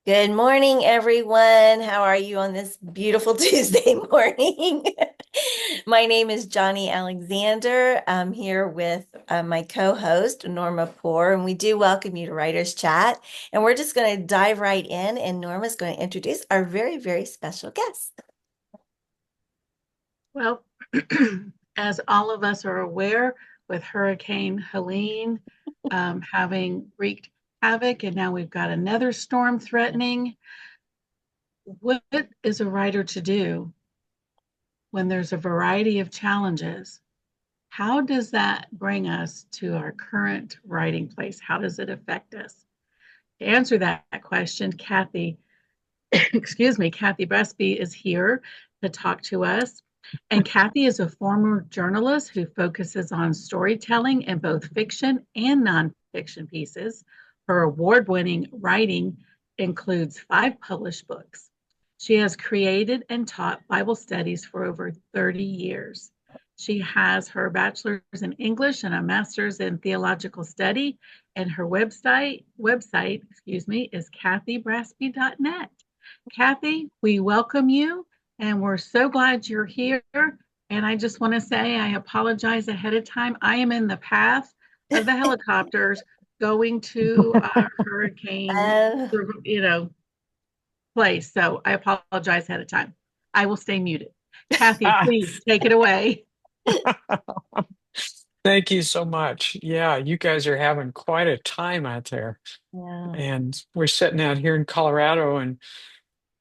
Good morning, everyone. How are you on this beautiful Tuesday morning? My name is Johnny Alexander. I'm here with my co-host, Norma Poor, and we do welcome you to Writers Chat. And we're just going to dive right in, and Norma's going to introduce our very, very special guest. Well, as all of us are aware, with Hurricane Helene having wreaked havoc, and now we've got another storm threatening, what is a writer to do when there's a variety of challenges? How does that bring us to our current writing place? How does it affect us? To answer that question, Kathy Brasby is here to talk to us. And Kathy is a former journalist who focuses on storytelling in both fiction and nonfiction pieces. Her award winning writing includes 5 published books. She has created and taught Bible studies for over 30 years. She has her bachelor's in English and a master's in theological study, and her website, is kathybrasby.net. Kathy, we welcome you and we're so glad you're here. And I just want to say I apologize ahead of time. I am in the path of the helicopters going to our hurricane, Uh, you know, place. So I apologize ahead of time. I will stay muted. Kathy, please take it away. Thank you so much. Yeah, you guys are having quite a time out there. yeah. And we're sitting out here in Colorado and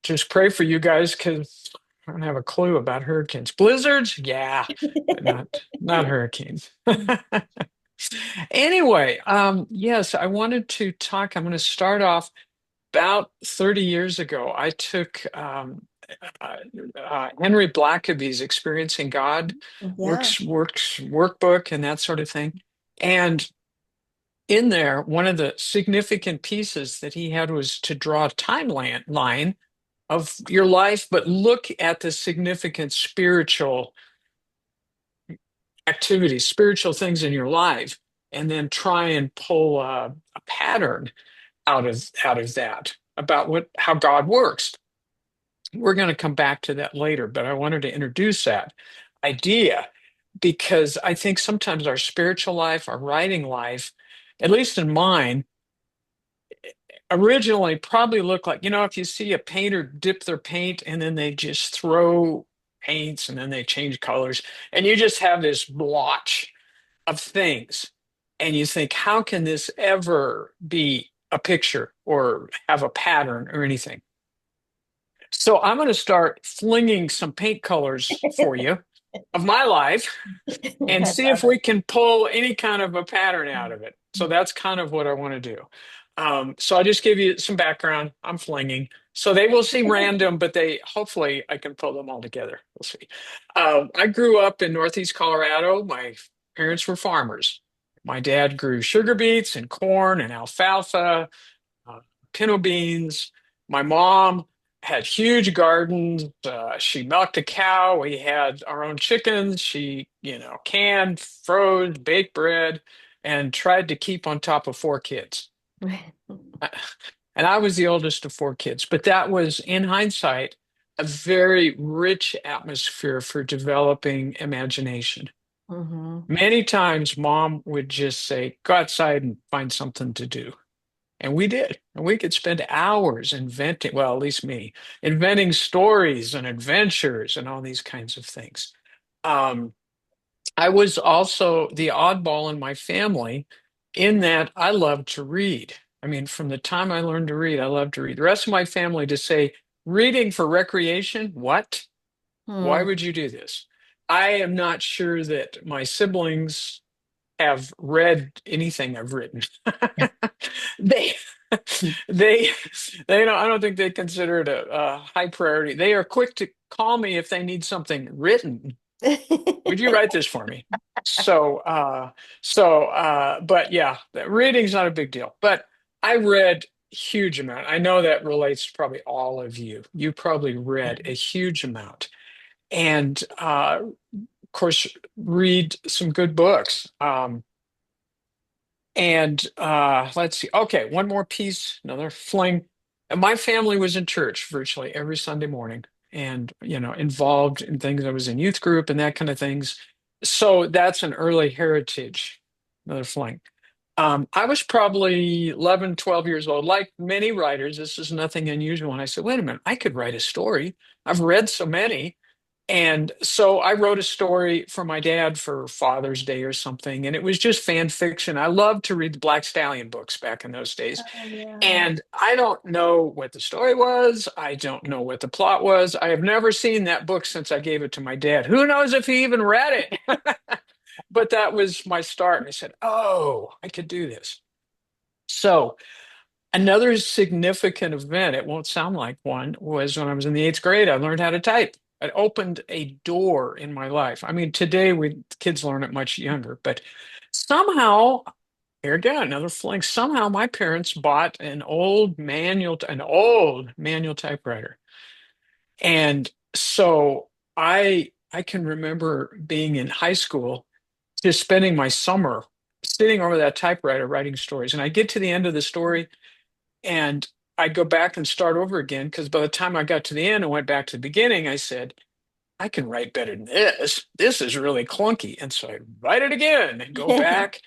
just pray for you guys because I don't have a clue about hurricanes. Blizzards, yeah, but not hurricanes. Anyway, yes, I wanted to talk. I'm going to start off about 30 years ago. I took uh, Henry Blackaby's Experiencing God Yeah. workbook and that sort of thing. And in there, one of the significant pieces that he had was to draw a timeline of your life, but look at the significant spiritual activities, spiritual things in your life, and then try and pull a pattern out of that about how God works. We're going to come back to that later, but I wanted to introduce that idea because I think sometimes our spiritual life, our writing life, at least in mine, originally probably looked like, if you see a painter dip their paint and then they just throw paints and then they change colors, and you just have this blotch of things. And you think, how can this ever be a picture or have a pattern or anything? So I'm going to start flinging some paint colors for you of my life and I see love if we can pull any kind of a pattern out of it. So that's kind of what I want to do. So I'll just give you some background. I'm flinging. So they will seem it. random, but hopefully I can pull them all together. We'll see. I grew up in Northeast Colorado. My parents were farmers. My dad grew sugar beets and corn and alfalfa, uh, pinto beans. My mom had huge gardens. She milked a cow. We had our own chickens. She, canned, froze, baked bread, and tried to keep on top of 4 kids. And I was the oldest of 4 kids, but that was, in hindsight, a very rich atmosphere for developing imagination. Mhm. Many times, mom would just say, go outside and find something to do. And we did. And we could spend hours inventing, well, at least me, inventing stories and adventures and all these kinds of things. Um, I was also the oddball in my family in that I loved to read. I mean, from the time I learned to read, I loved to read. The rest of my family to say, reading for recreation? What? Why Hmm. would you do this? I am not sure that my siblings have read anything I've written. They they they don't I don't think they consider it a high priority. They are quick to call me if they need something written. Would you write this for me? But yeah, reading's not a big deal. But I read huge amount. I know that relates to probably all of you. You probably read a huge amount. And of course, read some good books. And let's see. Okay, one more piece, another fling. And my family was in church virtually every Sunday morning and, involved in things. I was in youth group and that kind of things. So that's an early heritage, another fling. I was probably 11, 12 years old. Like many writers, this is nothing unusual. And I said, wait a minute, I could write a story. I've read so many. And so I wrote a story for my dad for Father's Day or something. And it was just fan fiction. I loved to read the Black Stallion books back in those days. Oh, yeah. And I don't know what the story was. I don't know what the plot was. I have never seen that book since I gave it to my dad. Who knows if he even read it? But that was my start. And I said, oh, I could do this. So another significant event, it won't sound like one, was when I was in the eighth grade. I learned how to type. It opened a door in my life. I mean, today kids learn it much younger, but somehow, here again, another fling. Somehow my parents bought an old manual typewriter. And so I can remember being in high school, just spending my summer sitting over that typewriter writing stories. And I get to the end of the story and I'd go back and start over again because by the time I got to the end and went back to the beginning, I said, I can write better than this. This is really clunky. And so I'd write it again and go back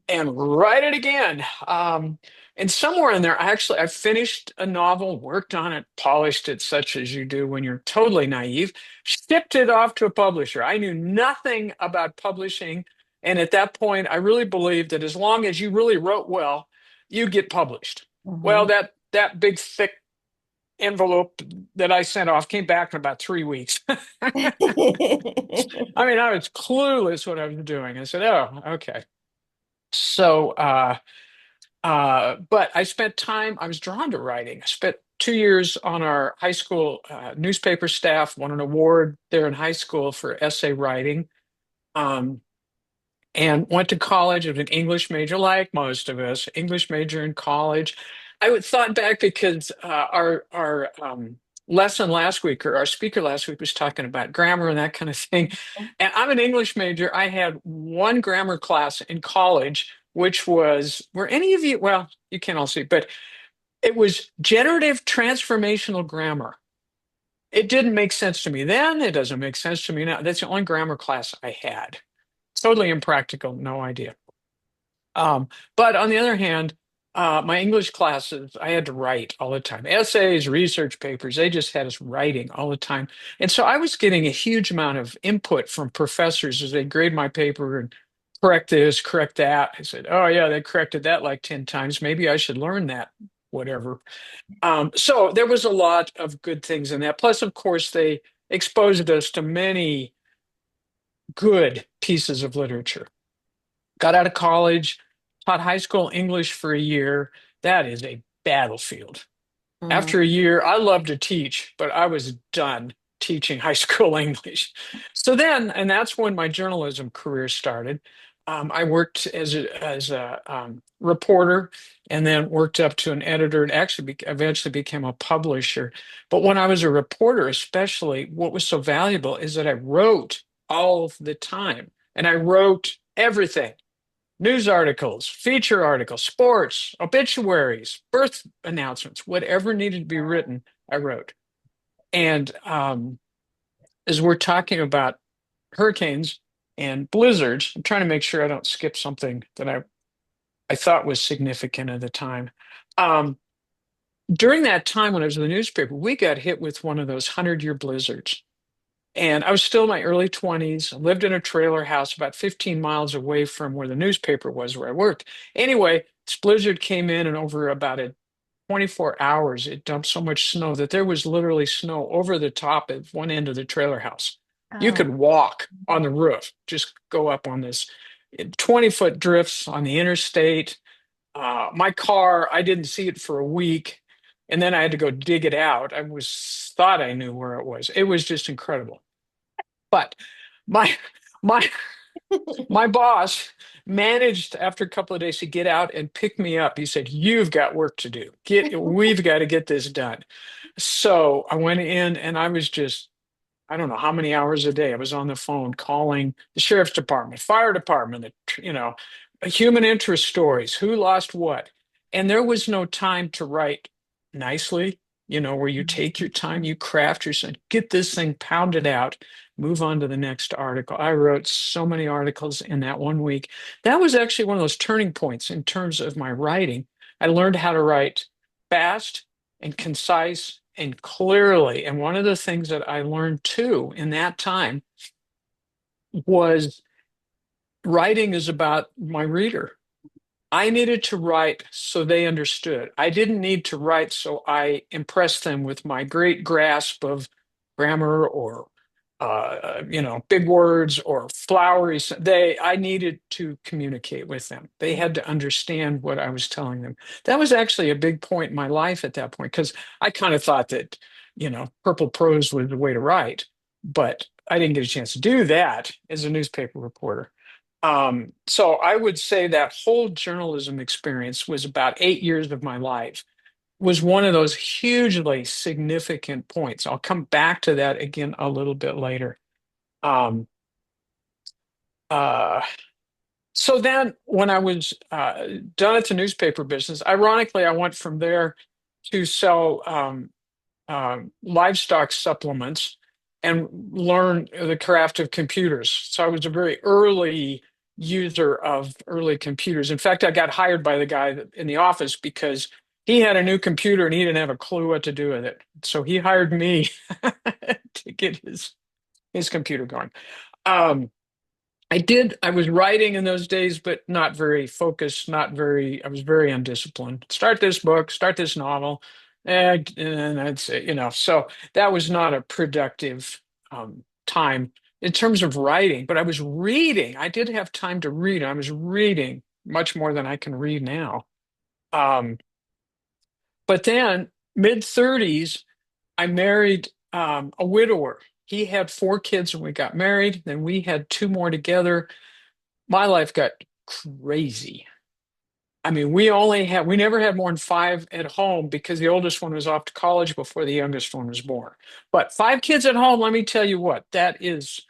and write it again. And somewhere in there, I finished a novel, worked on it, polished it, such as you do when you're totally naive, shipped it off to a publisher. I knew nothing about publishing. And at that point, I really believed that as long as you really wrote well, you get published. Well, Mhm. that big thick envelope that I sent off came back in about 3 weeks. I mean, I was clueless what I was doing. I said, "Oh, okay." So, but I spent time. I was drawn to writing. I spent 2 years on our high school newspaper staff. Won an award there in high school for essay writing. Um, and went to college with an English major, like most of us, English major in college. I would thought back because our lesson last week, or our speaker last week, was talking about grammar and that kind of thing. And I'm an English major. I had one grammar class in college, which was, were any of you, well, you can't all see, but it was generative transformational grammar. It didn't make sense to me then. It doesn't make sense to me now. That's the only grammar class I had. Totally impractical, no idea. Um, but on the other hand, my English classes, I had to write all the time. Essays, research papers, they just had us writing all the time. And so I was getting a huge amount of input from professors as they grade my paper and correct this, correct that. I said, oh, yeah, they corrected that like 10 times. Maybe I should learn that, whatever. So there was a lot of good things in that. Plus, of course, they exposed us to many good pieces of literature. Got out of college, taught high school English for a year. That is a battlefield. Mm. After a year, I loved to teach, but I was done teaching high school English. So then, and that's when my journalism career started. I worked as a reporter and then worked up to an editor and actually eventually became a publisher. But when I was a reporter, especially, what was so valuable is that I wrote all the time and I wrote everything. News articles, feature articles, sports, obituaries, birth announcements, whatever needed to be written, I wrote. And as we're talking about hurricanes and blizzards, I'm trying to make sure I don't skip something that I thought was significant at the time. Um, During that time when I was in the newspaper, we got hit with one of those 100-year blizzards. And I was still in my early 20s. I lived in a trailer house about 15 miles away from where the newspaper was where I worked. Anyway, this blizzard came in, and over about 24 hours, it dumped so much snow that there was literally snow over the top of one end of the trailer house. You Oh. could walk on the roof, just go up on this 20-foot drifts on the interstate. My car, I didn't see it for a week. And then I had to go dig it out. Thought I knew where it was. It was just incredible. But my my my boss managed after a couple of days to get out and pick me up. He said, "You've got work to do. We've got to get this done." So I went in and I was just, I don't know how many hours a day I was on the phone calling the sheriff's department, fire department, human interest stories, who lost what. And there was no time to write nicely, where you take your time, you craft yourself, get this thing pounded out, move on to the next article. I wrote so many articles in that one week. That was actually one of those turning points in terms of my writing. I learned how to write fast and concise and clearly. And one of the things that I learned too in that time was writing is about my reader. I needed to write so they understood. I didn't need to write so I impressed them with my great grasp of grammar or big words or flowery. I needed to communicate with them. They had to understand what I was telling them. That was actually a big point in my life at that point because I kind of thought that, purple prose was the way to write, but I didn't get a chance to do that as a newspaper reporter. So I would say that whole journalism experience was about 8 years of my life, was one of those hugely significant points. I'll come back to that again a little bit later. Um, uh, so then when I was done at the newspaper business, ironically, I went from there to sell livestock supplements and learn the craft of computers. So I was a very early user of early computers. In fact, I got hired by the guy in the office because he had a new computer and he didn't have a clue what to do with it. So he hired me to get his computer going. Um, I was writing in those days, but not very focused, I was very undisciplined. Start this book, start this novel, and I'd say, so that was not a productive time in terms of writing, but I was reading. I did have time to read. I was reading much more than I can read now. Um, but then mid 30s, I married a widower. He had 4 kids when we got married. Then we had 2 more together. My life got crazy. I mean, we never had more than 5 at home because the oldest one was off to college before the youngest one was born. But 5 kids at home, let me tell you what, that is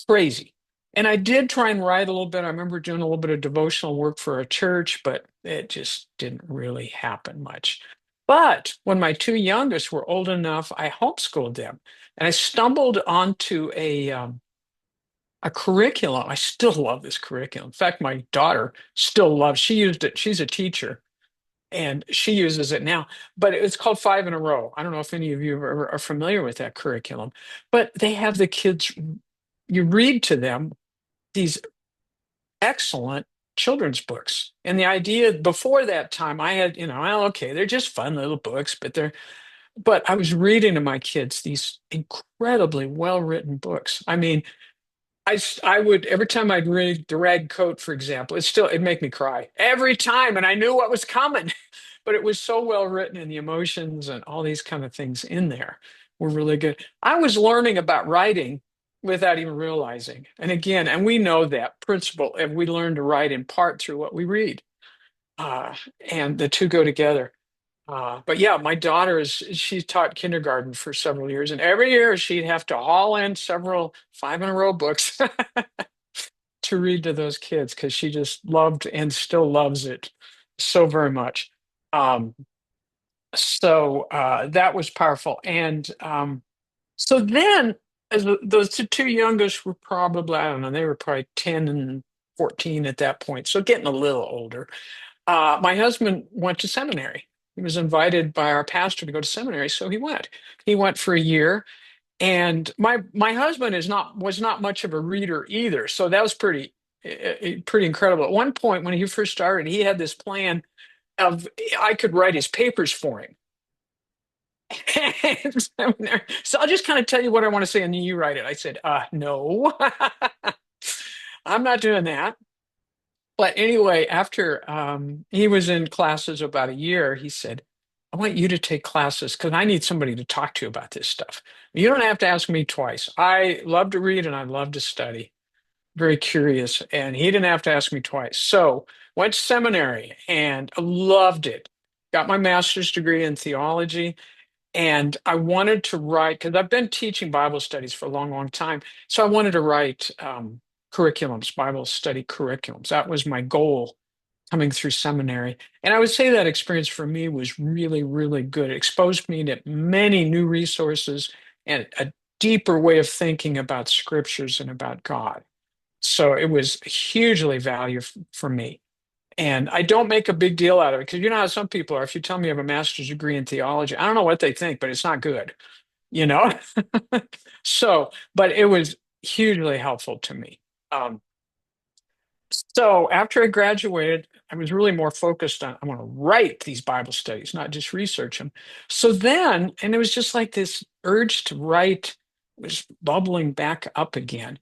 crazy. And I did try and write a little bit. I remember doing a little bit of devotional work for a church, but it just didn't really happen much. But when my 2 youngest were old enough, I homeschooled them, and I stumbled onto a curriculum. I still love this curriculum. In fact, my daughter still loves. She used it. She's a teacher, and she uses it now. But it's called Five in a Row. I don't know if any of you are familiar with that curriculum, but they have the kids. You read to them these excellent children's books. And the idea before that time, I had, well, okay, they're just fun little books, but I was reading to my kids these incredibly well-written books. I mean, I would, every time I'd read The Rag Coat, for example, it'd make me cry every time. And I knew what was coming, but it was so well written, and the emotions and all these kind of things in there were really good. I was learning about writing without even realizing. And again, and we know that principle, and we learn to write in part through what we read. Uh, and the two go together. But yeah, my daughter she taught kindergarten for several years, and every year she'd have to haul in several Five in a Row books to read to those kids because she just loved and still loves it so very much. Um, so that was powerful. And so then, as those two youngest were probably, I don't know, they were probably 10 and 14 at that point, so getting a little older. My husband went to seminary. He was invited by our pastor to go to seminary, so he went. He went for a year, and my husband was not much of a reader either, so that was pretty incredible. At one point, when he first started, he had this plan of I could write his papers for him. So I'll just kind of tell you what I want to say, and then you write it. I said, no, I'm not doing that. But anyway, after he was in classes about a year, he said, I want you to take classes because I need somebody to talk to about this stuff. You don't have to ask me twice. I love to read and I love to study. Very curious. And he didn't have to ask me twice. So went to seminary and loved it. Got my master's degree in theology. And I wanted to write, because I've been teaching Bible studies for a long, long time. So I wanted to write curriculums, Bible study curriculums. That was my goal coming through seminary. And I would say that experience for me was really, really good. It exposed me to many new resources and a deeper way of thinking about scriptures and about God. So it was hugely valuable for me. And I don't make a big deal out of it because you know how some people are. If you tell me I have a master's degree in theology, I don't know what they think, but it's not good, you know? So, but it was hugely helpful to me. Um, so after I graduated, I was really more focused on I want to write these Bible studies, not just research them. So then, and it was just like this urge to write was bubbling back up again.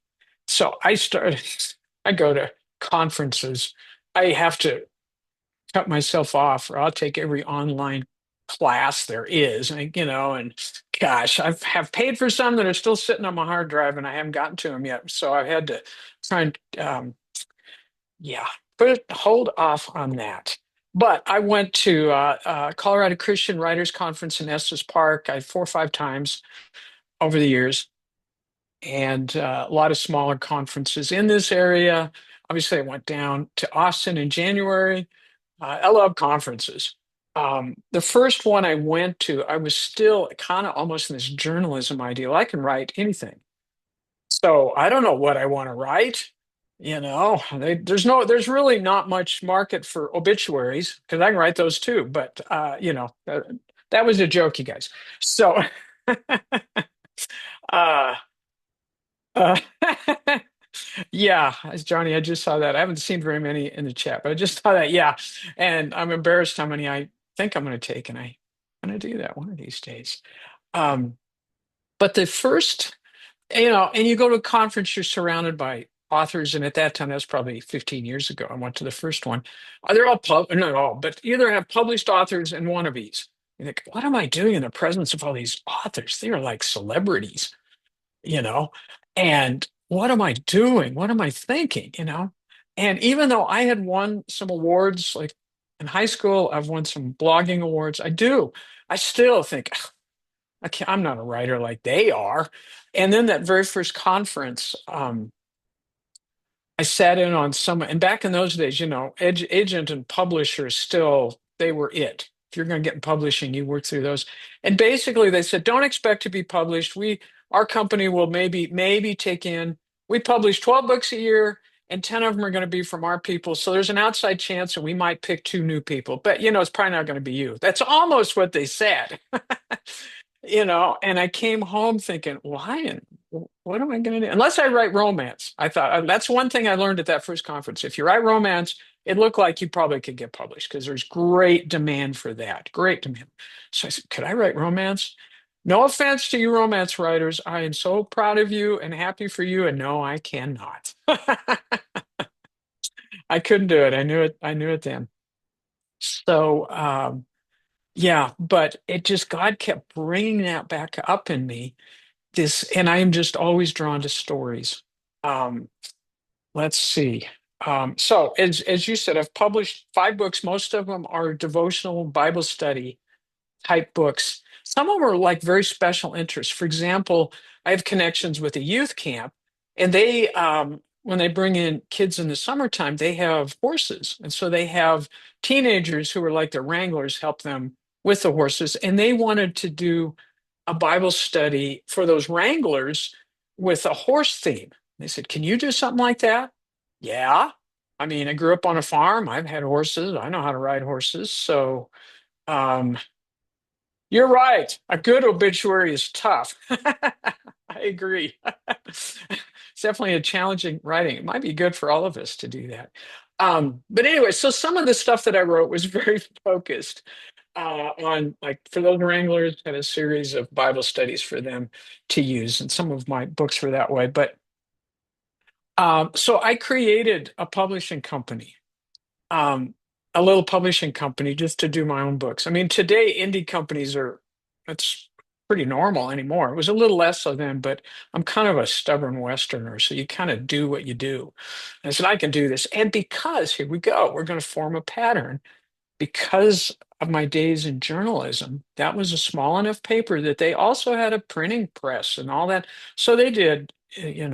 So I started, I go to conferences. I have to cut myself off, or I'll take every online class there is. And gosh, have paid for some that are still sitting on my hard drive, and I haven't gotten to them yet. So I've had to try and yeah, hold off on that. But I went to Colorado Christian Writers Conference in Estes Park, 4 or 5 times over the years, and a lot of smaller conferences in this area. Obviously, I went down to Austin in January. I love conferences. The first one I went to, I was still kind of almost in this journalism ideal. I can write anything. So I don't know what I want to write. There's really not much market for obituaries because I can write those too. But that was a joke, you guys. So, uh, uh, yeah, as Johnny, I just saw that. I haven't seen very many in the chat, but I just saw that. Yeah, and I'm embarrassed how many I think I'm going to take, and I'm going to do that one of these days. Um, but the first and you go to a conference, you're surrounded by authors, and at that time, that's probably 15 years ago. I went to the first one. They're all not all, but either have published authors and wannabes. You think, what am I doing in the presence of all these authors? They are like celebrities, you know? And what am I doing? What am I thinking? And even though I had won some awards, like in high school, I've won some blogging awards. I still think I'm not a writer like they are. And then that very first conference, I sat in on some, and back in those days, agent and publisher still, they were it. If you're going to get in publishing, you work through those. And basically they said, don't expect to be published. Our company will maybe take in, we publish 12 books a year and 10 of them are going to be from our people. So there's an outside chance that we might pick 2 new people, but it's probably not going to be you. That's almost what they said. And I came home thinking, why and what am I going to do? Unless I write romance. I thought that's one thing I learned at that first conference. If you write romance, it looked like you probably could get published because there's great demand for that. Great demand. So I said, could I write romance? No offense to you romance writers. I am so proud of you and happy for you. And no, I cannot. I couldn't do it. I knew it. I knew it then. So, yeah, but it just, God kept bringing that back up in me. And I am just always drawn to stories. Um, let's see. So as you said, I've published 5 books. Most of them are devotional Bible study type books. Some of them are like very special interests. For example, I have connections with a youth camp, and when they bring in kids in the summertime, they have horses. And so they have teenagers who are like the wranglers help them with the horses. And they wanted to do a Bible study for those wranglers with a horse theme. They said, can you do something like that? Yeah. I mean, I grew up on a farm. I've had horses. I know how to ride horses. So, um, you're right. A good obituary is tough. I agree. It's definitely a challenging writing. It might be good for all of us to do that. But anyway, so some of the stuff that I wrote was very focused on, like, for those wranglers, had a series of Bible studies for them to use, and some of my books were that way. But so I created a publishing company. Um, a little publishing company just to do my own books. I mean, today indie companies it's pretty normal anymore. It was a little less so then, but I'm kind of a stubborn Westerner, so you kind of do what you do. And I said, I can do this. And because, here we go, we're going to form a pattern. Because of my days in journalism, that was a small enough paper that they also had a printing press and all that. So they did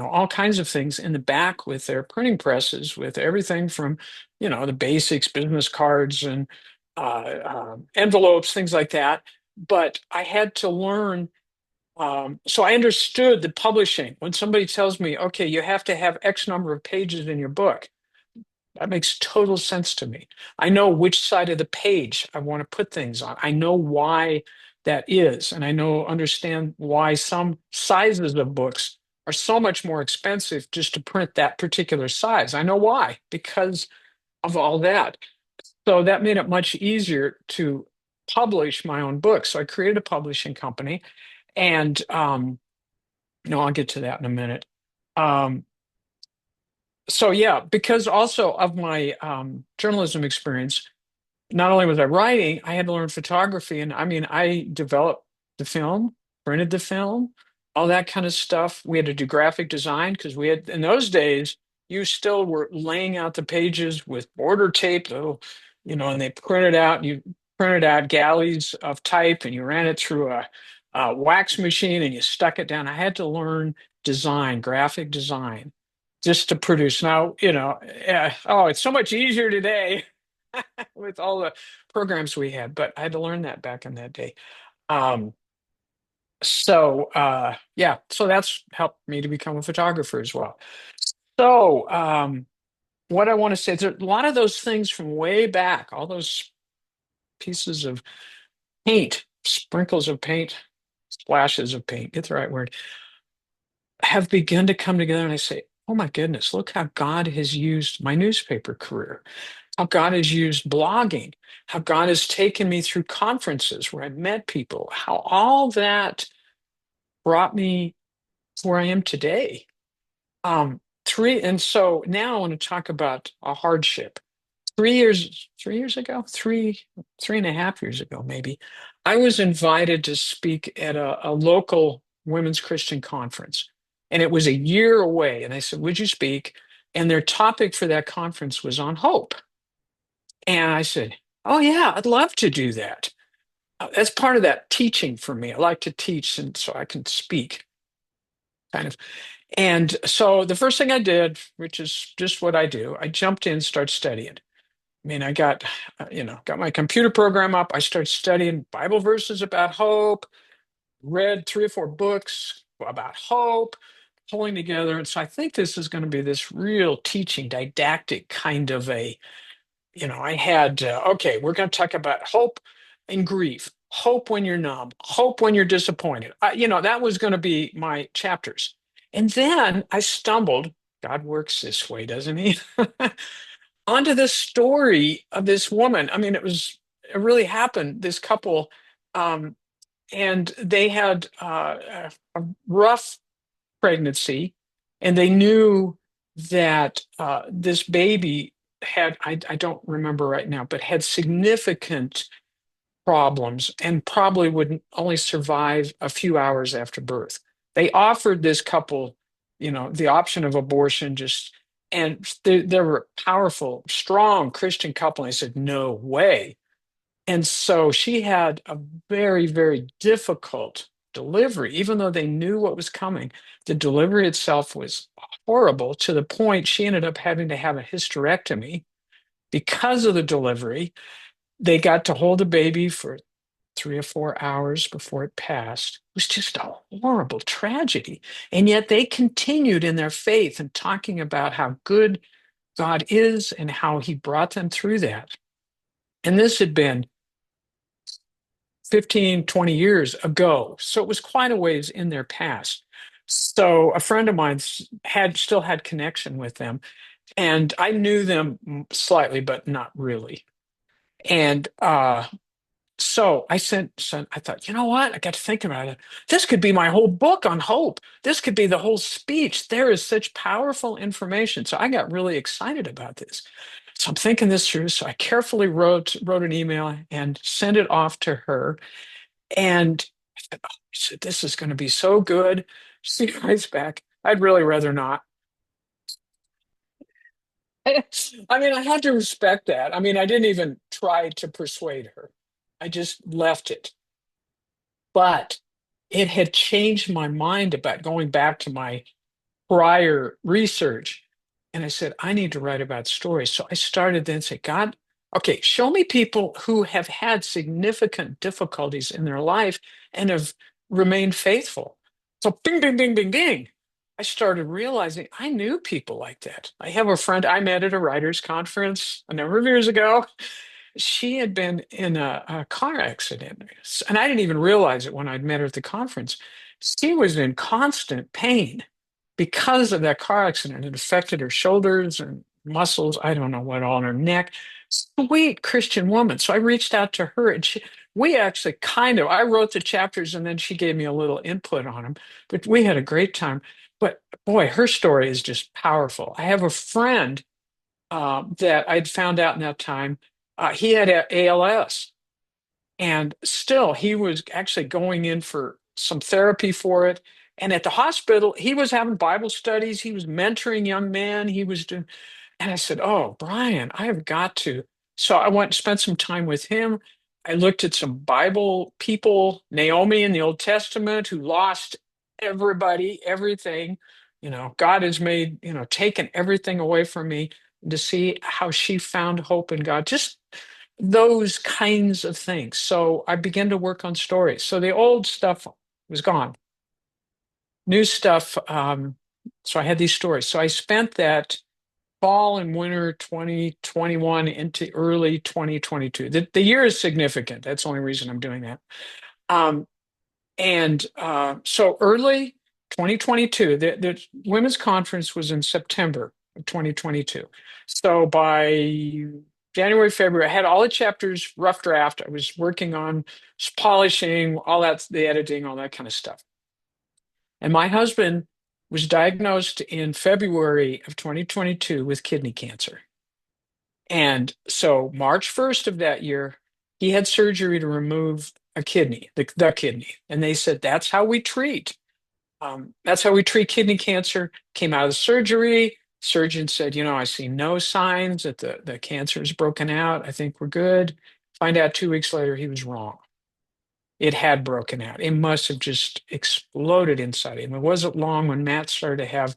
all kinds of things in the back with their printing presses, with everything from, the basics, business cards and envelopes, things like that. But I had to learn. So I understood the publishing. When somebody tells me, okay, you have to have X number of pages in your book, that makes total sense to me. I know which side of the page I want to put things on. I know why that is, and understand why some sizes of books are so much more expensive just to print that particular size. I know why, because of all that. So that made it much easier to publish my own books. So I created a publishing company, and I'll get to that in a minute. Um, so yeah, because also of my journalism experience, not only was I writing, I had to learn photography. And I mean, I developed the film, printed the film, all that kind of stuff. We had to do graphic design because we had, in those days, you still were laying out the pages with border tape, and they you printed out galleys of type and you ran it through a wax machine and you stuck it down. I had to learn design, graphic design, just to produce. Now, it's so much easier today with all the programs we had, but I had to learn that back in that day. Um, yeah, so that's helped me to become a photographer as well. So, what I want to say is there a lot of those things from way back, all those pieces of paint, sprinkles of paint, splashes of paint, get the right word, have begun to come together. And I say, oh my goodness, look how God has used my newspaper career, how God has used blogging, how God has taken me through conferences where I met people, how all that brought me where I am today. And so now I want to talk about a hardship. 3 years ago, 3.5 years ago, maybe, I was invited to speak at a local women's Christian conference. And it was a year away. And I said, would you speak? And their topic for that conference was on hope. And I said, oh, yeah, I'd love to do that. That's part of that teaching for me. I like to teach, and so I can speak, kind of. And so the first thing I did, which is just what I do, I jumped in, started studying. I mean, I got my computer program up. I started studying Bible verses about hope, read 3 or 4 books about hope, pulling together. And so I think this is going to be this real teaching, didactic kind of I had, okay, we're going to talk about hope and grief, hope when you're numb, hope when you're disappointed. That was going to be my chapters. And then I stumbled, God works this way, doesn't he? Onto this story of this woman. I mean, it really happened, this couple, um, and they had a rough pregnancy, and they knew that this baby had, I don't remember right now, but had significant problems and probably would only survive a few hours after birth. They offered this couple, the option of abortion, and they were a powerful, strong Christian couple. And I said, no way. And so she had a very, very difficult delivery, even though they knew what was coming. The delivery itself was horrible, to the point she ended up having to have a hysterectomy because of the delivery. They got to hold the baby for 3 or 4 hours before it passed. It was just a horrible tragedy. And yet they continued in their faith and talking about how good God is and how he brought them through that. And this had been 15, 20 years ago. So it was quite a ways in their past. So a friend of mine still had connection with them, and I knew them slightly, but not really. And so I thought, you know what? I got to think about it. This could be my whole book on hope. This could be the whole speech. There is such powerful information. So I got really excited about this. So I'm thinking this through. So I carefully wrote an email and sent it off to her. And I said, this is going to be so good. She writes back, I'd really rather not. I mean, I had to respect that. I mean, I didn't even try to persuade her. I just left it. But it had changed my mind about going back to my prior research. And I said, I need to write about stories. So I started then say, God, okay, show me people who have had significant difficulties in their life and have remained faithful. So bing, bing, bing, bing, bing. I started realizing I knew people like that. I have a friend I met at a writers' conference a number of years ago. She had been in a car accident, and I didn't even realize it when I'd met her at the conference. She was in constant pain because of that car accident. It affected her shoulders and muscles, I don't know what, all in her neck. Sweet Christian woman. So I reached out to her, and we actually I wrote the chapters and then she gave me a little input on them, but we had a great time. But boy, her story is just powerful. I have a friend that I'd found out in that time. He had ALS, and still he was actually going in for some therapy for it. And at the hospital, he was having Bible studies. He was mentoring young men. He was doing, and I said, "Oh, Brian, I have got to." So I went and spent some time with him. I looked at some Bible people, Naomi in the Old Testament, who lost everybody, everything. God has made, taken everything away from me, to see how she found hope in God. Just those kinds of things. So I began to work on stories. So the old stuff was gone. New stuff. So I had these stories. So I spent that fall and winter 2021 into early 2022. The year is significant. That's the only reason I'm doing that. Um, so early 2022, the women's conference was in September of 2022. So by January, February, I had all the chapters rough draft. I was working on polishing, all that, the editing, all that kind of stuff. And my husband was diagnosed in February of 2022 with kidney cancer. And so March 1st of that year, he had surgery to remove a kidney, the kidney. And they said, that's how we treat. That's how we treat kidney cancer. Came out of the surgery. Surgeon said, I see no signs that the cancer is broken out. I think we're good. Find out 2 weeks later, he was wrong. It had broken out. It must have just exploded inside him. It wasn't long when Matt started to have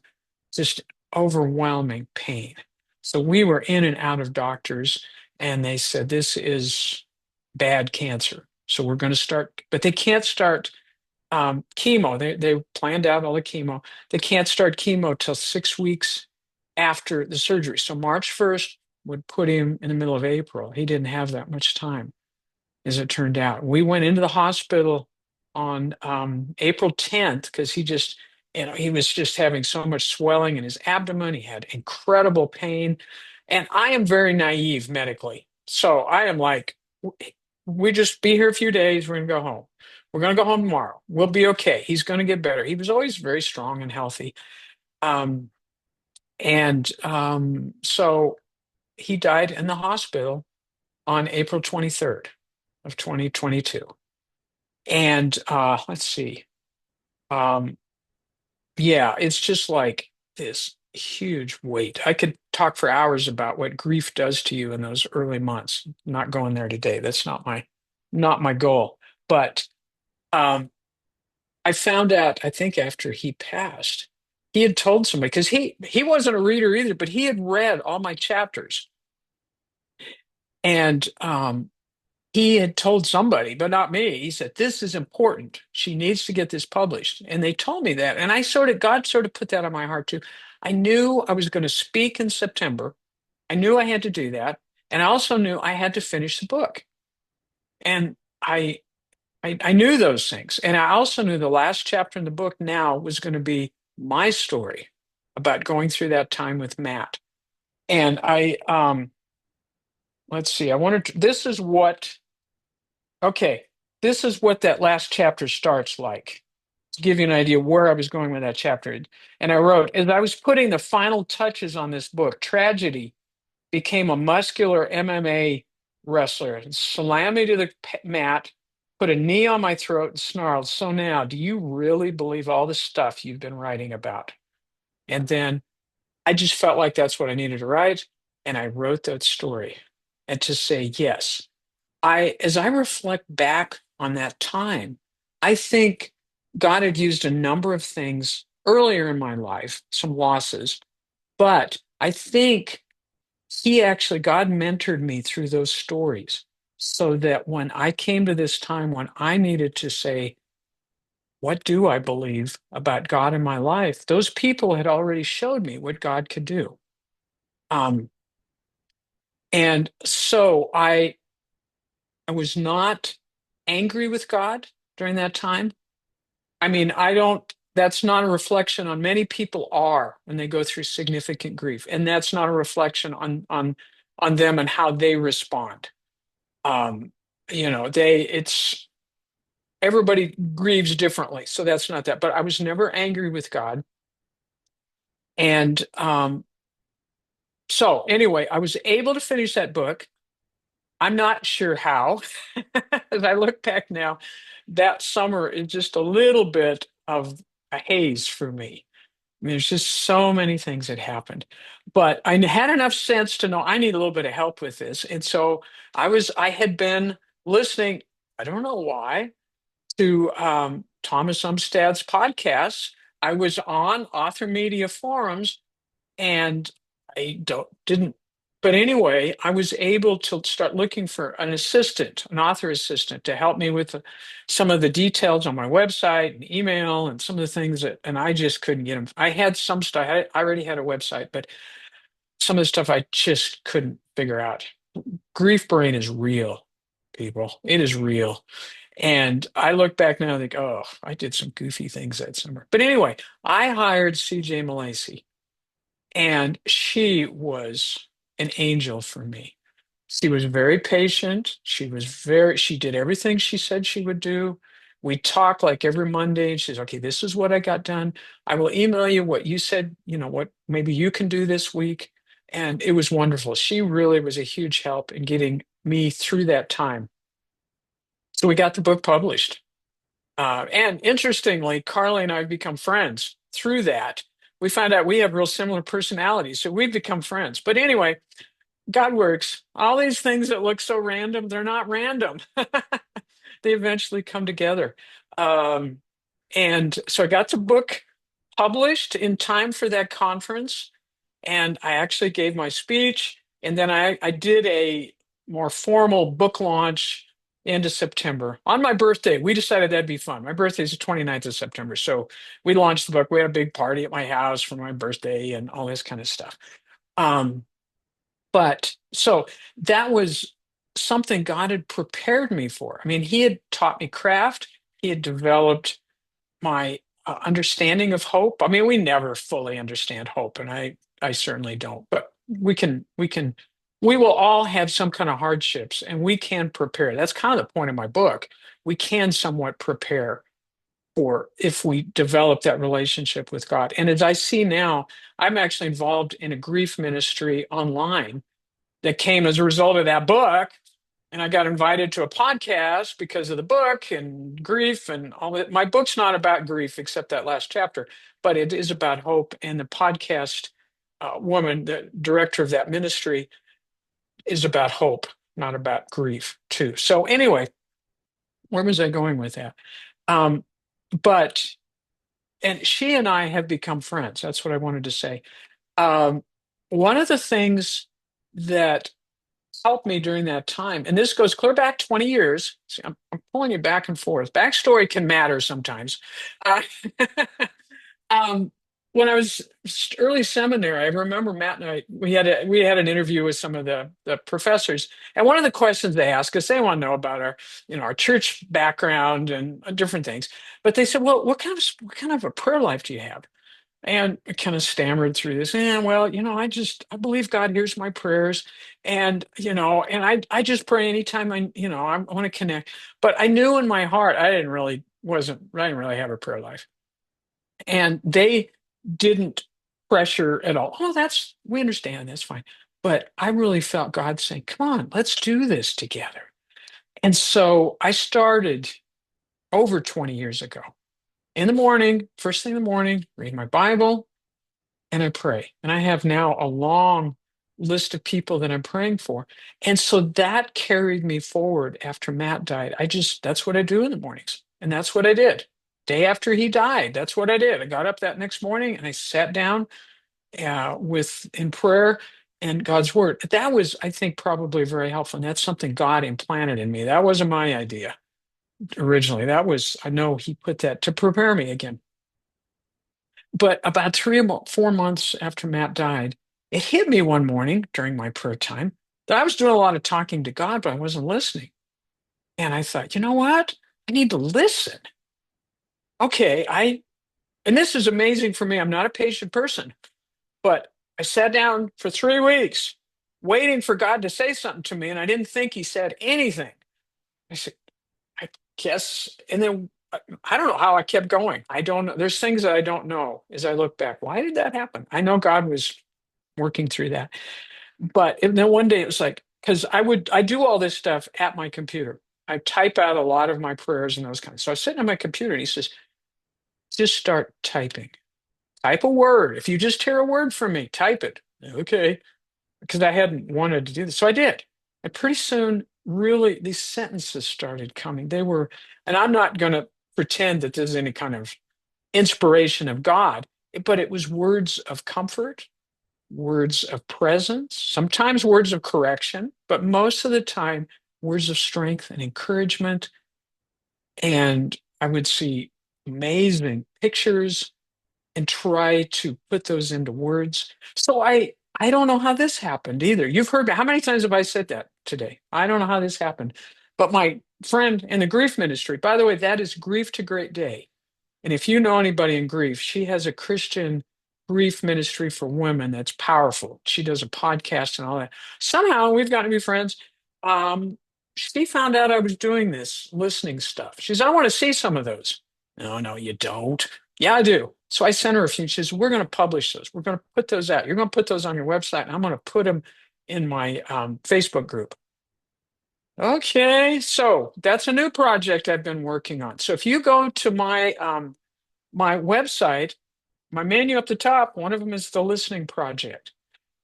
just overwhelming pain. So we were in and out of doctors, and they said, this is bad cancer. So we're going to start, but they can't start chemo. They planned out all the chemo. They can't start chemo till 6 weeks after the surgery. So March 1st would put him in the middle of April. He didn't have that much time, as it turned out. We went into the hospital on April 10th because he was just having so much swelling in his abdomen. He had incredible pain. And I am very naive medically. So I am like, we just be here a few days. We're going to go home. We're going to go home tomorrow. We'll be okay. He's going to get better. He was always very strong and healthy. So he died in the hospital on April 23rd of 2022. And let's see. Yeah, it's just like this huge weight. I could talk for hours about what grief does to you in those early months. Not going there today. That's not my goal. But I found out, I think after he passed, he had told somebody, because he wasn't a reader either, but he had read all my chapters. And he had told somebody, but not me. He said, this is important. She needs to get this published. And they told me that. And God sort of put that on my heart too. I knew I was going to speak in September. I knew I had to do that. And I also knew I had to finish the book. And I knew those things. And I also knew the last chapter in the book now was going to be my story about going through that time with Matt. And let's see, this is what that last chapter starts like, to give you an idea where I was going with that chapter. And I wrote, as I was putting the final touches on this book, tragedy became a muscular MMA wrestler and slammed me to the mat, put a knee on my throat, and snarled, so now, do you really believe all the stuff you've been writing about? And then I just felt like that's what I needed to write. And I wrote that story. And to say, yes, as I reflect back on that time, I think God had used a number of things earlier in my life, some losses, but I think God mentored me through those stories so that when I came to this time when I needed to say, what do I believe about God in my life? Those people had already showed me what God could do. Um, and so I was not angry with God during that time. I mean, that's not a reflection on many people are when they go through significant grief. And that's not a reflection on them and how they respond. Um, it's everybody grieves differently. So that's not that. But I was never angry with God. And so anyway, I was able to finish that book. I'm not sure how. As I look back now, that summer is just a little bit of a haze for me. I mean, there's just so many things that happened. But I had enough sense to know I need a little bit of help with this. And so I had been listening, I don't know why, to Thomas Umstad's podcasts. I was on Author Media forums and I didn't. But anyway, I was able to start looking for an assistant, an author assistant, to help me with some of the details on my website and email and some of the things and I just couldn't get them. I had some stuff. I already had a website, but some of the stuff I just couldn't figure out. Grief brain is real, people. It is real. And I look back now and think, oh, I did some goofy things that summer. But anyway, I hired CJ Malacy and she was an angel for me. She was very patient. She did everything she said she would do. We talk like every Monday, and she's okay, this is what I got done. I will email you what you said, what maybe you can do this week. And it was wonderful. She really was a huge help in getting me through that time. So we got the book published. And interestingly, Carly and I have become friends through that. We found out we have real similar personalities, so we've become friends. But anyway, God works. All these things that look so random, they're not random. They eventually come together. Um, and so I got the book published in time for that conference. And I actually gave my speech. And then I did a more formal book launch into September. On my birthday, we decided that'd be fun. My birthday is the 29th of September. So we launched the book. We had a big party at my house for my birthday and all this kind of stuff. Um, but so that was something God had prepared me for. I mean, He had taught me craft, He had developed my understanding of hope. I mean, we never fully understand hope, and I certainly don't, but we will all have some kind of hardships and we can prepare. That's kind of the point of my book. We can somewhat prepare for if we develop that relationship with God. And as I see now, I'm actually involved in a grief ministry online that came as a result of that book. And I got invited to a podcast because of the book and grief and all that. My book's not about grief except that last chapter, but it is about hope. And the podcast woman, the director of that ministry, is about hope, not about grief, too. So, anyway, where was I going with that? Um, but, and she and I have become friends. That's what I wanted to say. Um, One of the things that helped me during that time. And this goes clear back 20 years. See, I'm pulling you back and forth. Backstory can matter sometimes. Uh, um, when I was early seminary, I remember Matt and I, we had an interview with some of the professors. And one of the questions they asked us, they want to know about our church background and different things. But they said, well, what kind of a prayer life do you have? And I kind of stammered through this. And well, I believe God hears my prayers. And I just pray anytime I want to connect. But I knew in my heart, I didn't really have a prayer life. And they didn't pressure at all. Oh, we understand. That's fine. But I really felt God saying, come on, let's do this together. And so I started over 20 years ago in the morning, first thing in the morning, read my Bible and I pray. And I have now a long list of people that I'm praying for. And so that carried me forward after Matt died. That's what I do in the mornings. And that's what I did. day after he died. That's what I did. I got up that next morning and I sat down with in prayer and God's word. That was, I think, probably very helpful. And that's something God implanted in me. That wasn't my idea originally. That was, I know he put that to prepare me again. But about 3 or 4 months after Matt died, it hit me one morning during my prayer time that I was doing a lot of talking to God, but I wasn't listening. And I thought, you know what? I need to listen. Okay, and this is amazing for me. I'm not a patient person, but I sat down for 3 weeks waiting for God to say something to me, and I didn't think he said anything. I said, I guess, and then I don't know how I kept going. I don't know. There's things that I don't know as I look back. Why did that happen? I know God was working through that. But and then one day it was like, because I do all this stuff at my computer. I type out a lot of my prayers and those kinds. So I was sitting on my computer and he says, just start typing. Type a word. If you just hear a word from me, type it. Okay. Because I hadn't wanted to do this. So I did. And pretty soon, really, these sentences started coming. And I'm not going to pretend that there's any kind of inspiration of God, but it was words of comfort, words of presence, sometimes words of correction, but most of the time, words of strength and encouragement. And I would see amazing pictures and try to put those into words. So I don't know how this happened either. You've heard how many times have I said that today? I don't know how this happened. But my friend in the grief ministry, by the way, that is Grief to Great Day. And if you know anybody in grief, she has a Christian grief ministry for women that's powerful. She does a podcast and all that. Somehow we've gotten to be friends. Um, she found out I was doing this listening stuff. She says, I want to see some of those. No, no, you don't. Yeah, I do. So I sent her a few. She says, we're going to publish those. We're going to put those out. You're going to put those on your website, and I'm going to put them in my Facebook group. Okay, so that's a new project I've been working on. So if you go to my website, my menu up the top, one of them is the listening project.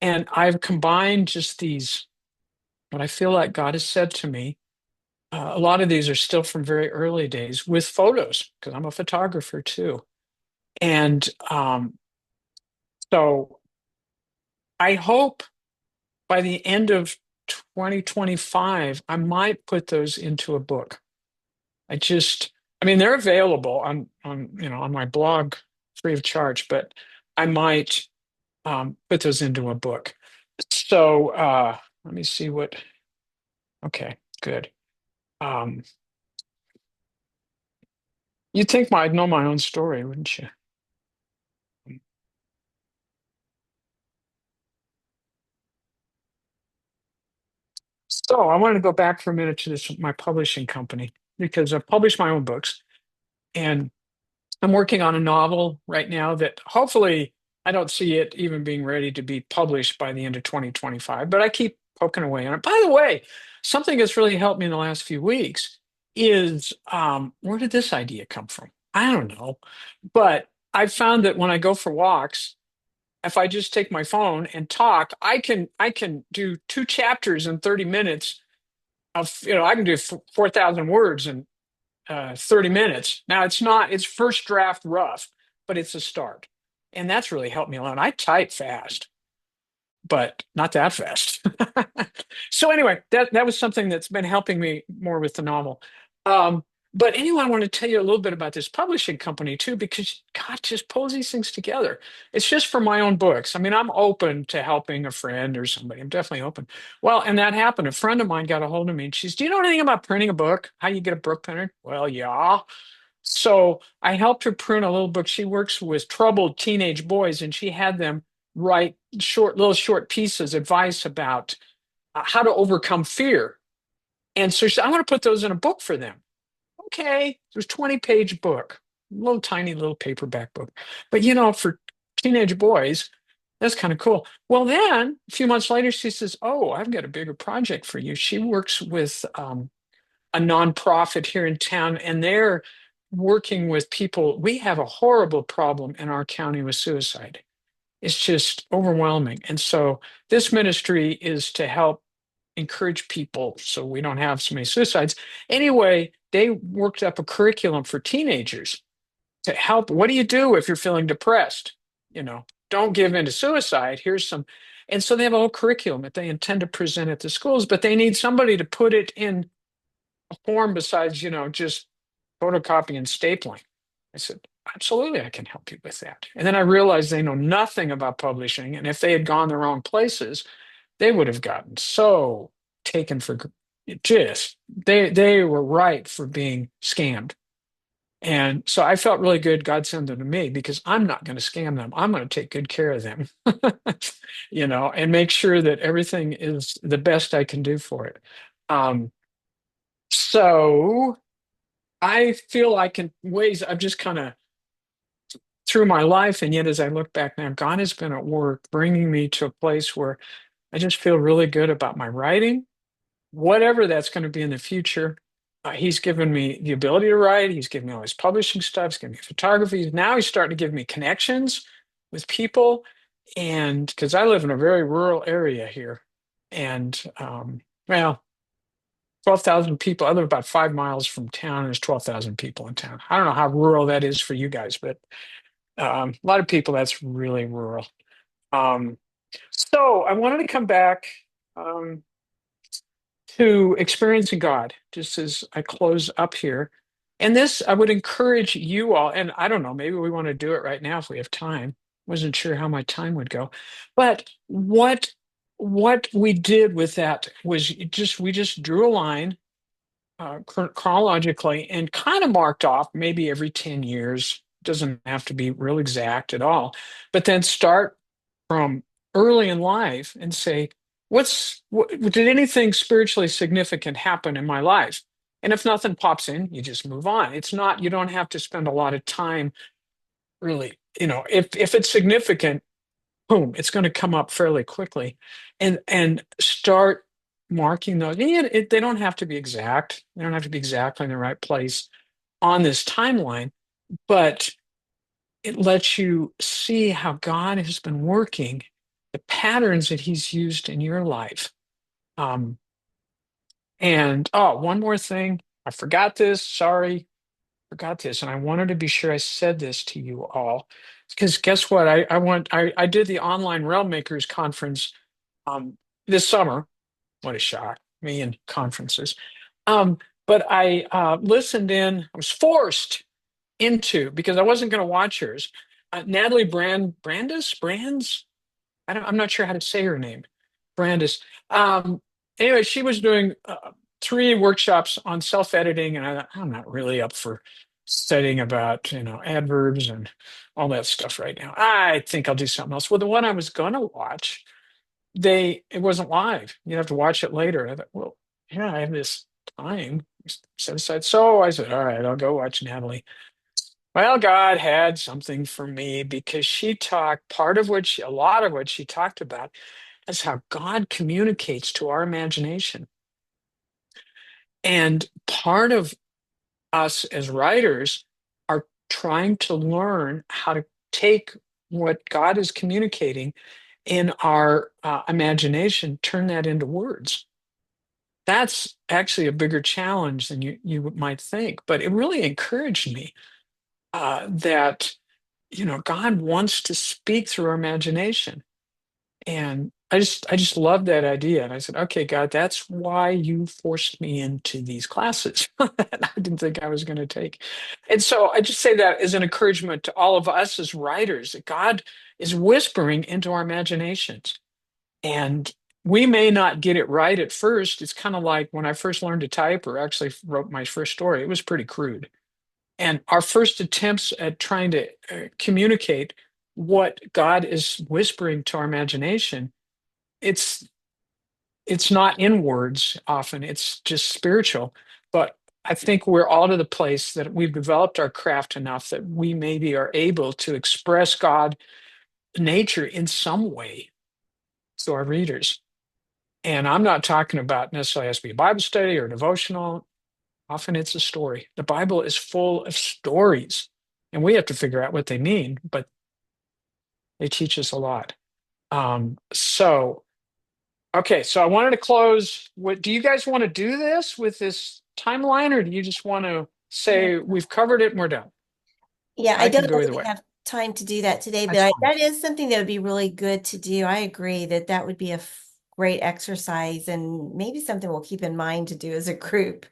And I've combined just these, what I feel like God has said to me. A lot of these are still from very early days with photos, because I'm a photographer too. And so I hope by the end of 2025, I might put those into a book. I mean, they're available on my blog free of charge, but I might put those into a book. So let me see okay, good. Um, you'd think I'd know my own story, wouldn't you? So I wanted to go back for a minute to my publishing company because I've published my own books and I'm working on a novel right now that hopefully I don't see it even being ready to be published by the end of 2025, but I keep poking away on it. By the way, something that's really helped me in the last few weeks is where did this idea come from? I don't know. But I've found that when I go for walks, if I just take my phone and talk, I can do 2 chapters in 30 minutes I can do 4,000 words in 30 minutes. Now it's first draft rough, but it's a start. And that's really helped me a lot. I type fast, but not that fast. So anyway, that was something that's been helping me more with the novel. Um, but anyway, I want to tell you a little bit about this publishing company too, because God just pulls these things together. It's just for my own books. I mean, I'm open to helping a friend or somebody. I'm definitely open. Well, and that happened. A friend of mine got a hold of me and she's, do you know anything about printing a book? How you get a book printed? Well, yeah. So I helped her print a little book. She works with troubled teenage boys, and she had them write little short pieces, advice about how to overcome fear. And so she said, I want to put those in a book for them. Okay, it was 20-page book, little tiny little paperback book. But for teenage boys, that's kind of cool. Well, then a few months later, she says, "Oh, I've got a bigger project for you." She works with a nonprofit here in town, and they're working with people. We have a horrible problem in our county with suicide. It's just overwhelming. And so this ministry is to help encourage people so we don't have so many suicides. Anyway, they worked up a curriculum for teenagers. to help. What do you do if you're feeling depressed? Don't give in to suicide. Here's some. And so they have a whole curriculum that they intend to present at the schools, but they need somebody to put it in a form besides, just photocopy and stapling. I said, absolutely, I can help you with that. And then I realized they know nothing about publishing. And if they had gone the wrong places, they would have gotten so taken for just they were ripe for being scammed. And so I felt really good God sent them to me because I'm not going to scam them. I'm going to take good care of them, and make sure that everything is the best I can do for it. Um, so I feel like in ways I've just kind of through my life, and yet as I look back now, God has been at work bringing me to a place where I just feel really good about my writing, whatever that's going to be in the future. He's given me the ability to write. He's given me all his publishing stuff. He's given me photography. Now he's starting to give me connections with people. And because I live in a very rural area here, and well, 12,000 people. I live about 5 miles from town, and there's 12,000 people in town. I don't know how rural that is for you guys, but a lot of people, that's really rural. Um, so I wanted to come back. Um, to experiencing God, just as I close up here. And this, I would encourage you all, and I don't know, maybe we want to do it right now if we have time. Wasn't sure how my time would go. But what we did with that was we just drew a line chronologically and kind of marked off maybe every 10 years. Doesn't have to be real exact at all. But then start from early in life and say, did anything spiritually significant happen in my life? And if nothing pops in, you just move on. It's not, you don't have to spend a lot of time really, if it's significant, boom, it's going to come up fairly quickly and start marking those. And they don't have to be exact. They don't have to be exactly in the right place on this timeline, but it lets you see how God has been working, the patterns that he's used in your life. And one more thing. I forgot this. Sorry, forgot this. And I wanted to be sure I said this to you all. Because guess what? I did the online Realm Makers conference this summer. What a shock. Me and conferences. Um, but I listened in, I was forced into because I wasn't going to watch yours. Natalie Brands. I'm not sure how to say her name. Brandis. Um, anyway, she was doing 3 workshops on self-editing, and I'm not really up for studying about adverbs and all that stuff right now. I think I'll do something else. Well, the one I was going to watch, it wasn't live. You have to watch it later. I thought, well, yeah, I have this time set aside. So I said, all right, I'll go watch Natalie. Well, God had something for me because she talked a lot of what she talked about is how God communicates to our imagination. And part of us as writers are trying to learn how to take what God is communicating in our imagination, turn that into words. That's actually a bigger challenge than you might think, but it really encouraged me that God wants to speak through our imagination. And I just love that idea. And I said, okay, God, that's why you forced me into these classes that I didn't think I was going to take. And so I just say that as an encouragement to all of us as writers, that God is whispering into our imaginations. And we may not get it right at first. It's kind of like when I first learned to type or actually wrote my first story, it was pretty crude. And our first attempts at trying to communicate what God is whispering to our imagination, it's it's not in words often, it's just spiritual. But I think we're all to the place that we've developed our craft enough that we maybe are able to express God nature in some way to our readers. And I'm not talking about necessarily has to be a Bible study or devotional. Often it's a story. The Bible is full of stories, and we have to figure out what they mean, but they teach us a lot. So, okay, so I wanted to close. Do you guys want to do this with this timeline, or do you just want to Yeah. say we've covered it and we're done? Yeah, I I don't can know go that either we way. have time to do that today, but That's fine. that is something that would be really good to do. I agree that that would be a great exercise and maybe something we'll keep in mind to do as a group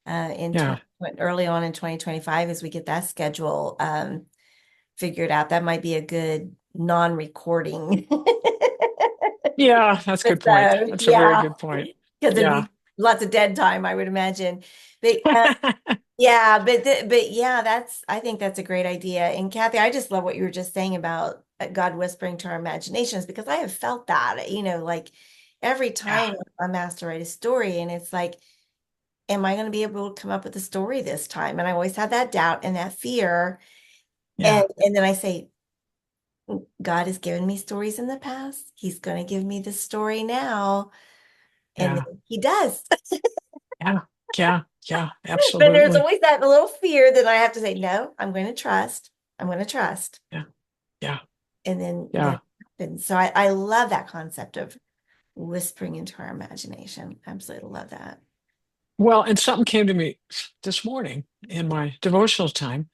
in Yeah. 20, early on in 2025 as we get that schedule figured out. That might be a good non-recording Yeah, that's a good point. episode. That's a very Yeah, good point. because it'd Yeah. be lots of dead time, I would imagine. But yeah, but yeah, I think that's a great idea. And Kathy, I just love what you were just saying about God whispering to our imaginations because I have felt that, like every Yeah. time I'm asked to write a story and it's like, am I going to be able to come up with a story this time? And I always have that doubt and that fear. And Yeah. and then I say, God has given me stories in the past. He's going to give me the story now. And Yeah. then he does. Yeah. Yeah. Yeah. But there's Absolutely. always that little fear that I have to say, no, I'm going to trust. I'm going to trust. Yeah. Yeah. And then Yeah. it happens. So I love that concept of whispering into our imagination. Absolutely love that. Well, and something came to me this morning in my devotional time,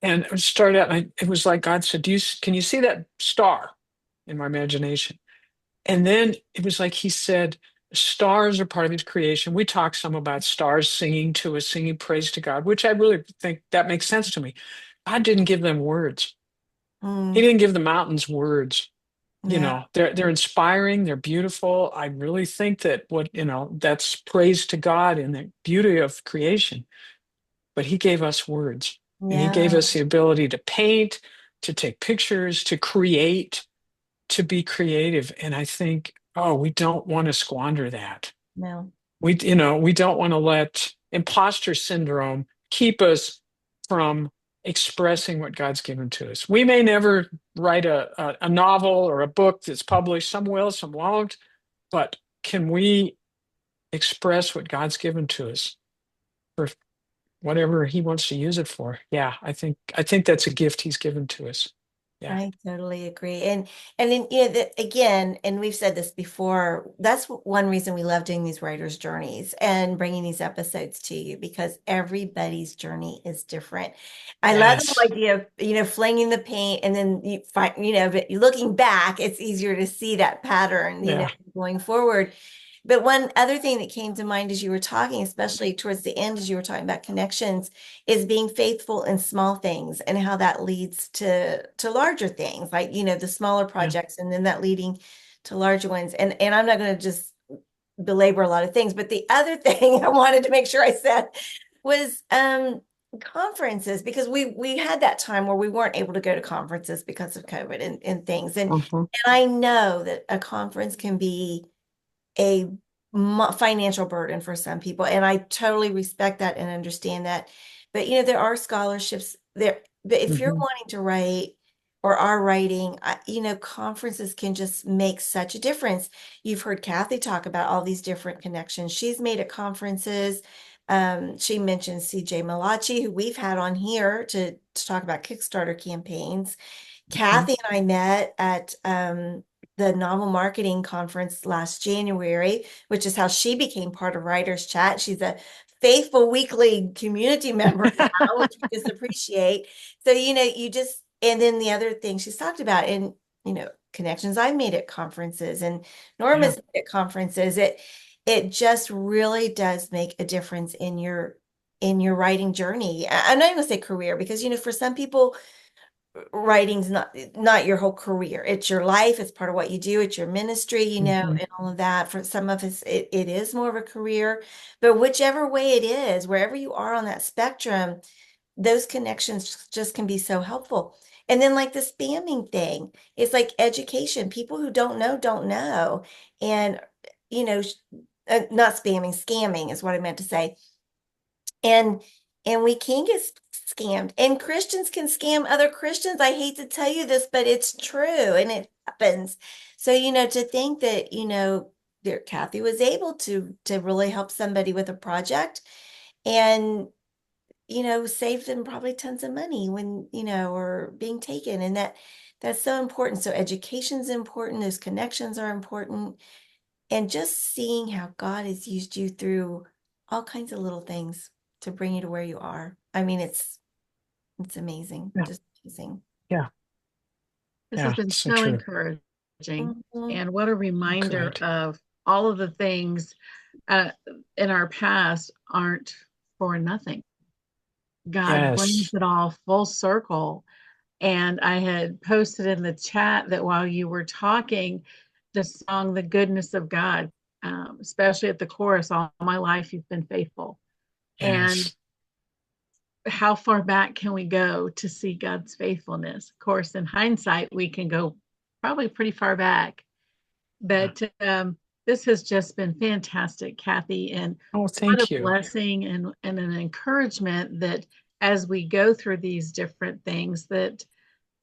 and it started out. It was like God said, can you see that star in my imagination?" And then it was like He said, "Stars are part of His creation." We talk some about stars singing to us, singing praise to God, which I really think that makes sense to me. God didn't give them words. He Mm, didn't give the mountains words. no, They're inspiring, they're beautiful. I really think that that's praise to God in the beauty of creation. But He gave us words, and He gave yeah, us the ability to paint, to take pictures, to create, to be creative. And I think, oh, we don't want to squander that. no, We don't want to let imposter syndrome keep us from expressing what God's given to us. We may never write a novel or a book that's published. Some will, some won't. But can we express what God's given to us for whatever He wants to use it for? Yeah, I think that's a gift He's given to us. Yeah. I totally agree. And then again, and we've said this before, that's one reason we love doing these writers' journeys and bringing these episodes to you because everybody's journey is different. I love the Yes. whole idea of, flinging the paint and then you find, but looking back, it's easier to see that pattern, Yeah. going forward. But one other thing that came to mind as you were talking, especially towards the end, as you were talking about connections, is being faithful in small things and how that leads to larger things, like the smaller Yeah. projects, and then that leading to larger ones. And I'm not going to just belabor a lot of things, but the other thing I wanted to make sure I said was conferences because we had that time where we weren't able to go to conferences because of COVID and things. And Mhm. I know that a conference can be a financial burden for some people. And I totally respect that and understand that. But, there are scholarships there. But if you're Mhm. wanting to write or are writing, conferences can just make such a difference. You've heard Kathy talk about all these different connections she's made at conferences. She mentioned CJ Malachi, who we've had on here to talk about Kickstarter campaigns. Mhm. Kathy and I met at the novel marketing conference last January, which is how she became part of Writers Chat. She's a faithful weekly community member now, which we just appreciate. So, you just, and then the other thing she's talked about, and, connections I've made at conferences and Yeah. Norma's made at conferences, it just really does make a difference in your writing journey. I'm not even gonna say career because, for some people, writing's not your whole career. It's your life. It's part of what you do. It's your ministry, Mhm. and all of that. For some of us, it is more of a career. But whichever way it is, wherever you are on that spectrum, those connections just can be so helpful. And then like the spamming thing, it's like education. People who don't know. And, you know, not spamming, scamming is what I meant to say. And we can get scammed, and Christians can scam other Christians. I hate to tell you this, but it's true and it happens. So, to think that, there Kathy was able to really help somebody with a project and, save them probably tons of money when, or being taken. And that's so important. So education's important, those connections are important, and just seeing how God has used you through all kinds of little things to bring you to where you are. I mean, It's amazing. Yeah. Just amazing. Yeah. This has Yeah. been So so true. encouraging. Mhm. And what a reminder Good. of all of the things uh, in our past aren't for nothing. God brings Yes. it all full circle. And I had posted in the chat that while you were talking, the song, The Goodness of God, especially at the chorus, all my life you've been faithful. And Yes. how far back can we go to see God's faithfulness? Of course, in hindsight, we can go probably pretty far back. Yeah. But this has just been fantastic, Kathy, and Oh, what a thank you. blessing and an encouragement that as we go through these different things, that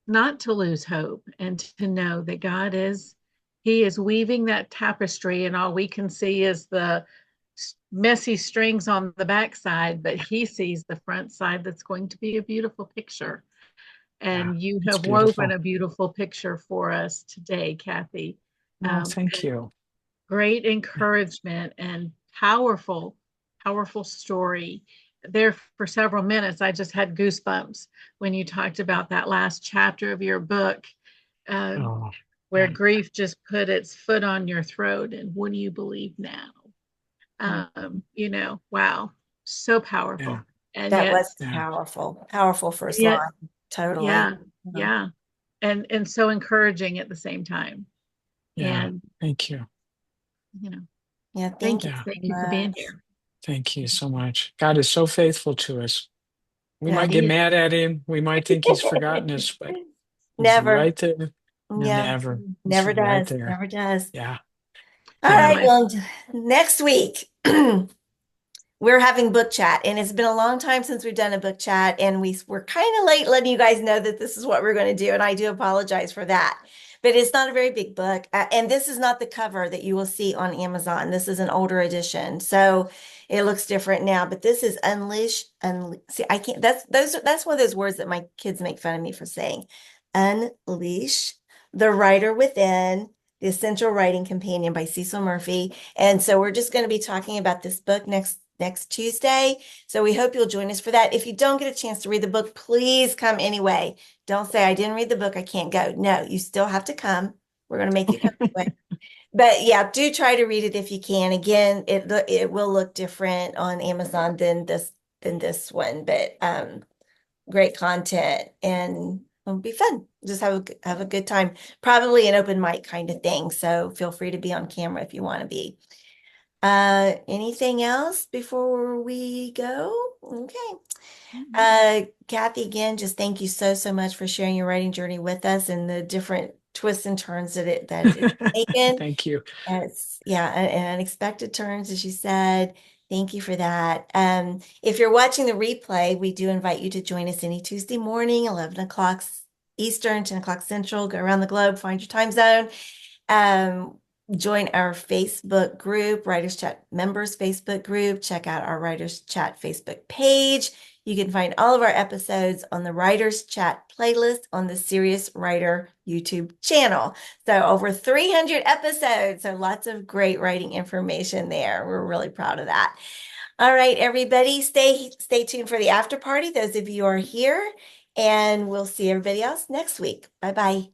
not to lose hope and to know that God is, He is weaving that tapestry, and all we can see is the messy strings on the backside, but He sees the front side that's going to be a beautiful picture. Yeah. And you It's have woven beautiful. a beautiful picture for us today, Kathy. Oh, thank And you. great encouragement and powerful, powerful story. There for several minutes, I just had goosebumps when you talked about that last chapter of your book, uh, Oh, where yeah. grief just put its foot on your throat. And what do you believe now? Mm. Wow, so Yeah. powerful. And That yet, was Yeah. powerful. Powerful first yet, line. Totally. yeah, Yeah. yeah. And so encouraging at the same time. Yeah. And, Thank you. you know, Yeah, thank thank you you. Yeah. so Thank you for being much. here. Thank you so much. God is so faithful to us. We Yeah. might get mad at him. We might think he's forgotten us, but he's Never. right there. Yeah, Never. He's never right does. there. Never does. Yeah. All You know, Yeah. right. my Well, next week, we're having book chat, and it's been a long time since we've done a book chat, and we're kind of late letting you guys know that this is what we're going to do, and I do apologize for that. But it's not a very big book, and this is not the cover that you will see on Amazon. This is an older edition, so it looks different now. But this is Unleash. See, I can't. That's one of those words that my kids make fun of me for saying. Unleash the Writer Within. The Essential Writing Companion by Cecil Murphy. And so we're just going to be talking about this book next Tuesday. So we hope you'll join us for that. If you don't get a chance to read the book, please come anyway. Don't say I didn't read the book, I can't go. No, you still have to come. We're going to make you come anyway. But yeah, do try to read it if you can. Again, it will look different on Amazon than this one, but great content and it'll be fun. Just have a good time. Probably an open mic kind of thing. So feel free to be on camera if you want to be. Anything else before we go? Okay. Kathy, again, just thank you so much for sharing your writing journey with us and the different twists and turns that it's taken. Thank you. Yeah, and unexpected turns, as you said. Thank you for that. If you're watching the replay, we do invite you to join us any Tuesday morning, 11 o'clock Eastern, 10 o'clock Central. Go around the globe, find your time zone. Um, Join our Facebook group, Writers Chat Members Facebook group. Check out our Writers Chat Facebook page. You can find all of our episodes on the Writers Chat playlist on the Serious Writer YouTube channel. So over 300 episodes. So lots of great writing information there. We're really proud of that. All right, everybody, stay tuned for the after party. Those of you who are here, and we'll see everybody else next week. Bye bye.